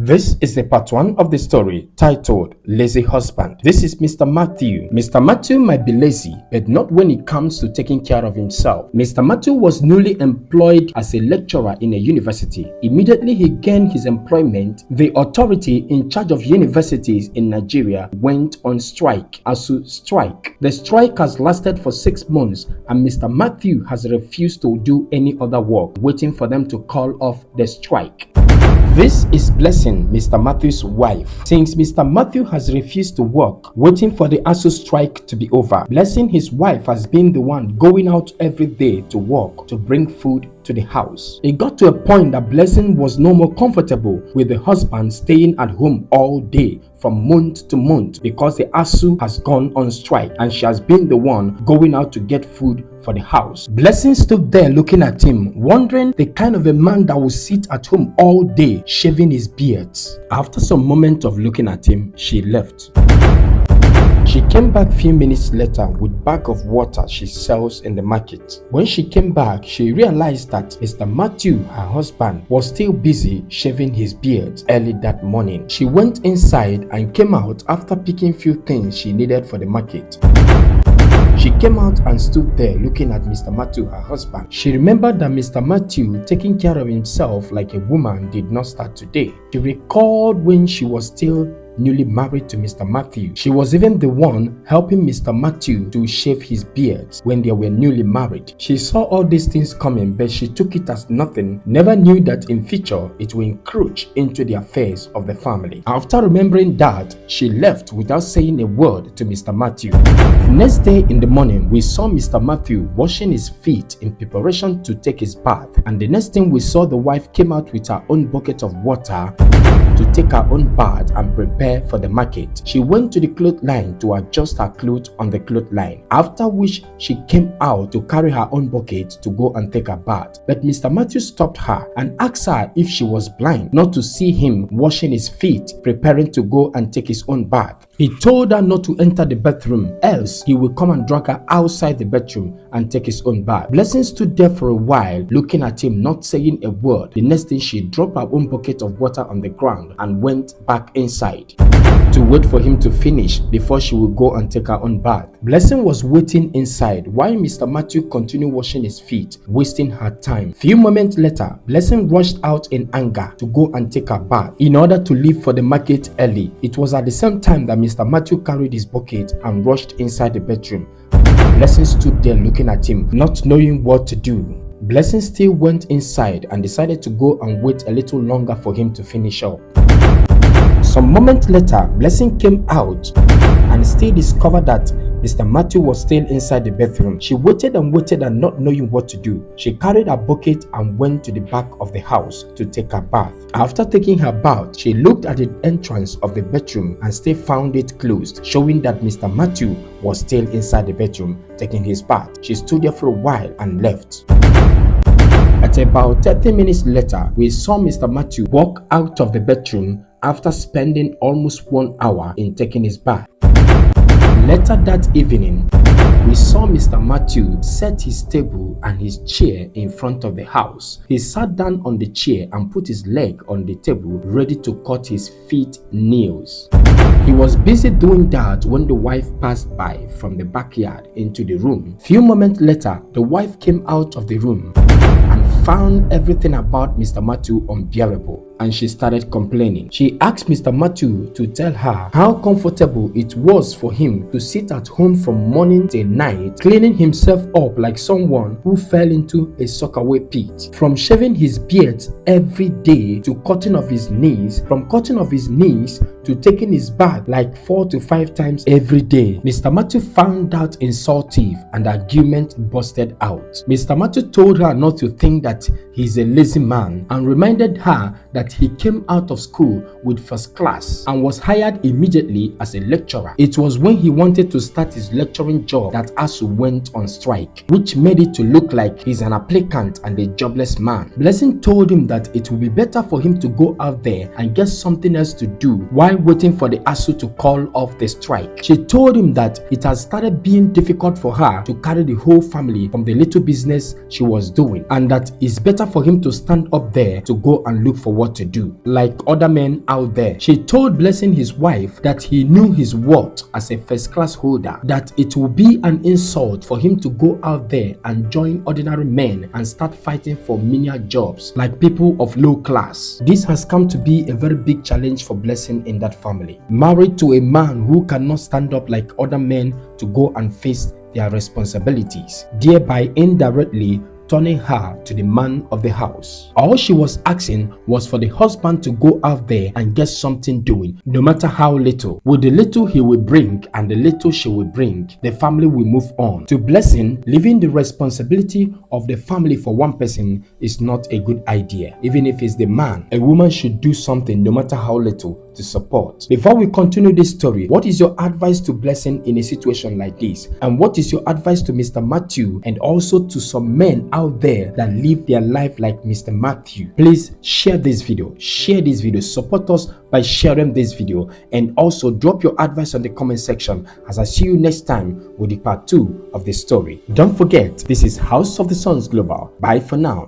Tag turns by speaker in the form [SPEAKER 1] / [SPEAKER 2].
[SPEAKER 1] This is the part one of the story titled Lazy Husband. This is Mr. Matthew. Mr. Matthew might be lazy, but not when it comes to taking care of himself. Mr. Matthew was newly employed as a lecturer in a university. Immediately he gained his employment, the authority in charge of universities in Nigeria went on strike, ASUU strike. The strike has lasted for 6 months and Mr. Matthew has refused to do any other work, waiting for them to call off the strike. This is Blessing, Mr. Matthew's wife. Since Mr. Matthew has refused to work, waiting for the ASUU strike to be over, Blessing, his wife, has been the one going out every day to work to bring food to the house. It got to a point that Blessing was no more comfortable with the husband staying at home all day from month to month because the ASUU has gone on strike and she has been the one going out to get food for the house. Blessing stood there looking at him, wondering the kind of a man that would sit at home all day shaving his beard. After some moment of looking at him, she left. She came back few minutes later with bag of water she sells in the market. When she came back, she realized that Mr. Matthew, her husband, was still busy shaving his beard early that morning. She went inside and came out after picking few things she needed for the market. She came out and stood there looking at Mr. Matthew, her husband. She remembered that Mr. Matthew taking care of himself like a woman did not start today. She recalled when she was still newly married to Mr. Matthew. She was even the one helping Mr. Matthew to shave his beard when they were newly married. She saw all these things coming, but she took it as nothing, never knew that in future it will encroach into the affairs of the family. After remembering that, she left without saying a word to Mr. Matthew. The next day in the morning, we saw Mr. Matthew washing his feet in preparation to take his bath, and the next thing we saw, the wife came out with her own bucket of water to take her own bath and prepare for the market. She went to the clothesline to adjust her clothes on the clothesline, after which she came out to carry her own bucket to go and take her bath. But Mr. Matthew stopped her and asked her if she was blind not to see him washing his feet, preparing to go and take his own bath. He told her not to enter the bathroom, else he will come and drag her outside the bedroom and take his own bath. Blessing stood there for a while looking at him, not saying a word. The next thing, she dropped her own bucket of water on the ground and went back inside to wait for him to finish before she would go and take her own bath. Blessing was waiting inside while Mr. Matthew continued washing his feet, wasting her time. Few moments later, Blessing rushed out in anger to go and take her bath in order to leave for the market early. It was at the same time that Mr. Matthew carried his bucket and rushed inside the bedroom. Blessing stood there looking at him, not knowing what to do. Blessing still went inside and decided to go and wait a little longer for him to finish up. Some moments later, Blessing came out and still discovered that Mr. Matthew was still inside the bathroom. She waited and not knowing what to do. She carried her bucket and went to the back of the house to take her bath. After taking her bath, she looked at the entrance of the bedroom and still found it closed, showing that Mr. Matthew was still inside the bedroom taking his bath. She stood there for a while and left. At about 30 minutes later, we saw Mr. Matthew walk out of the bedroom after spending almost 1 hour in taking his bath. Later that evening, we saw Mr. Matthew set his table and his chair in front of the house. He sat down on the chair and put his leg on the table, ready to cut his feet nails. He was busy doing that when the wife passed by from the backyard into the room. Few moments later, the wife came out of the room and found everything about Mr. Matthew unbearable, and she started complaining. She asked Mr. Matthew to tell her how comfortable it was for him to sit at home from morning till night, cleaning himself up like someone who fell into a sockaway pit. From shaving his beard every day to cutting off his knees, from cutting off his knees to taking his bath like 4 to 5 times every day. Mr. Matthew found that insultive and the argument busted out. Mr. Matthew told her not to think that he's a lazy man and reminded her that he came out of school with first class and was hired immediately as a lecturer. It was when he wanted to start his lecturing job that ASUU went on strike, which made it to look like he's an applicant and a jobless man. Blessing told him that it would be better for him to go out there and get something else to do while waiting for the ASUU to call off the strike. She told him that it has started being difficult for her to carry the whole family from the little business she was doing, and that it's better for him to stand up there to go and look for what to do, like other men out there. She told Blessing, his wife, that he knew his worth as a first-class holder, that it will be an insult for him to go out there and join ordinary men and start fighting for menial jobs like people of low class. This has come to be a very big challenge for Blessing in that family. Married to a man who cannot stand up like other men to go and face their responsibilities, thereby indirectly turning her to the man of the house. All she was asking was for the husband to go out there and get something doing, no matter how little. With the little he will bring and the little she will bring, the family will move on. To Blessing, leaving the responsibility of the family for one person is not a good idea. Even if it's the man, a woman should do something, no matter how little, to support. Before we continue this story, what is your advice to Blessing in a situation like this? And what is your advice to Mr. Matthew and also to some men out there that live their life like Mr. Matthew? Please share this video, support us by sharing this video, and also drop your advice on the comment section as I see you next time with the part 2 of the story. Don't forget, this is House of the Sons Global. Bye for now.